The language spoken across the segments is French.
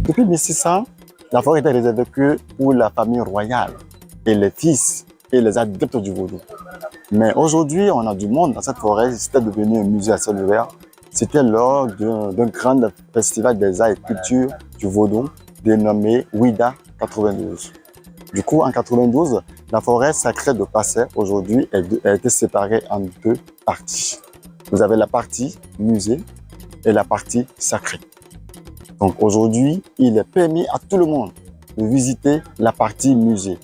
Depuis 1600, la forêt était réservée que pour la famille royale et les fils et les adeptes du vaudou. Mais aujourd'hui, on a du monde dans cette forêt. C'était devenu un musée à ciel ouvert. C'était lors d'un grand festival des arts et cultures du vaudou dénommé Ouida 92. Du coup, en 92, la forêt sacrée de Passé, aujourd'hui, a été séparée en deux parties. Vous avez la partie musée et la partie sacrée. Donc aujourd'hui, il est permis à tout le monde de visiter la partie musée.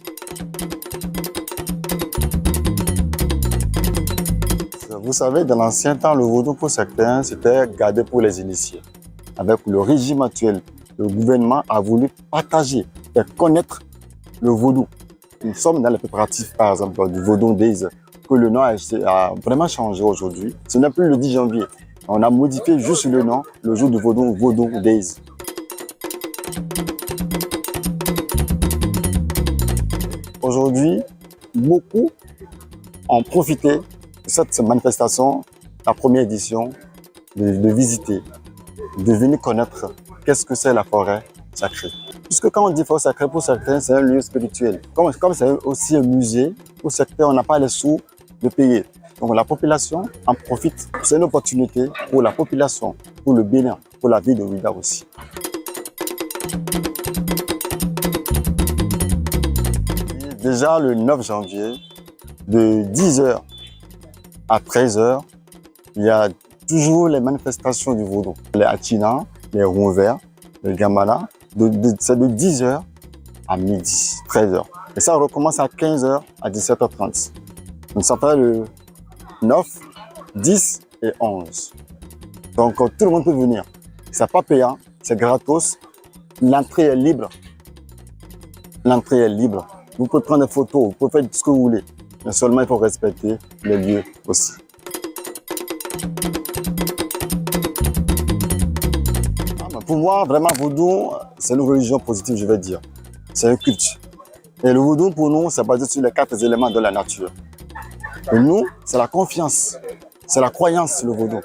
Vous savez, dans l'ancien temps, le vaudou pour certains, c'était gardé pour les initiés. Avec le régime actuel, le gouvernement a voulu partager et connaître le vaudou. Nous sommes dans les préparatifs, par exemple, du Vaudou Days, que le nom a vraiment changé aujourd'hui. Ce n'est plus le 10 janvier. On a modifié juste le nom, le jour du Vaudou, Vaudou Days. Aujourd'hui, beaucoup ont profité de cette manifestation, la première édition, de visiter, de venir connaître qu'est-ce que c'est la forêt sacrée. Puisque quand on dit forêt sacrée, pour certains, c'est un lieu spirituel. Comme c'est aussi un musée, pour certains, on n'a pas les sous de payer. Donc la population en profite. C'est une opportunité pour la population, pour le Bénin, pour la ville de Ouida aussi. Déjà le 9 janvier, de 10h à 13h, il y a toujours les manifestations du vaudou. Les Atina, les ronds verts, les Gamala, c'est de 10h à midi, 13h. Et ça recommence à 15h à 17h30. Donc ça fait le 9, 10 et 11. Donc tout le monde peut venir. C'est pas payant, c'est gratos. L'entrée est libre. L'entrée est libre. Vous pouvez prendre des photos, vous pouvez faire ce que vous voulez. Mais seulement il faut respecter les lieux aussi. Pour moi, vraiment, vaudou, c'est une religion positive, je vais dire. C'est un culte. Et le vaudou, pour nous, c'est basé sur les 4 éléments de la nature. Et nous, c'est la confiance, c'est la croyance, le vaudou.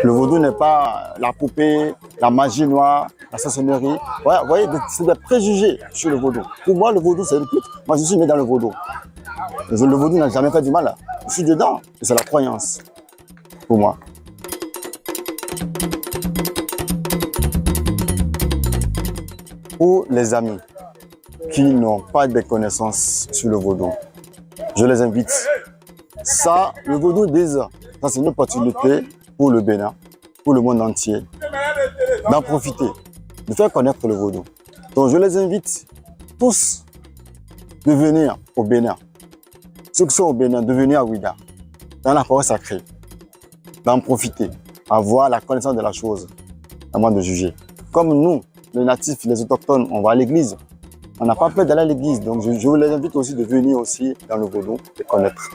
Le vaudou n'est pas la poupée, la magie noire, la sorcellerie. Ouais, vous voyez, c'est des préjugés sur le vaudou. Pour moi, le vaudou, c'est le culte. Moi, je suis né dans le vaudou. Le vaudou n'a jamais fait du mal. Je suis dedans. Et c'est la croyance, pour moi. Pour les amis qui n'ont pas de connaissances sur le vaudou, je les invite. Ça, le vaudou déjà, ça c'est une opportunité pour le Bénin, pour le monde entier, d'en profiter, de faire connaître le vaudou. Donc je les invite tous de venir au Bénin. Ceux qui sont au Bénin, de venir à Ouida, dans la forêt sacrée, d'en profiter, avoir la connaissance de la chose, avant de juger. Comme nous, les natifs, les autochtones, on va à l'église. On n'a pas peur d'aller à l'église. Donc je vous les invite aussi de venir aussi dans le vaudou et connaître.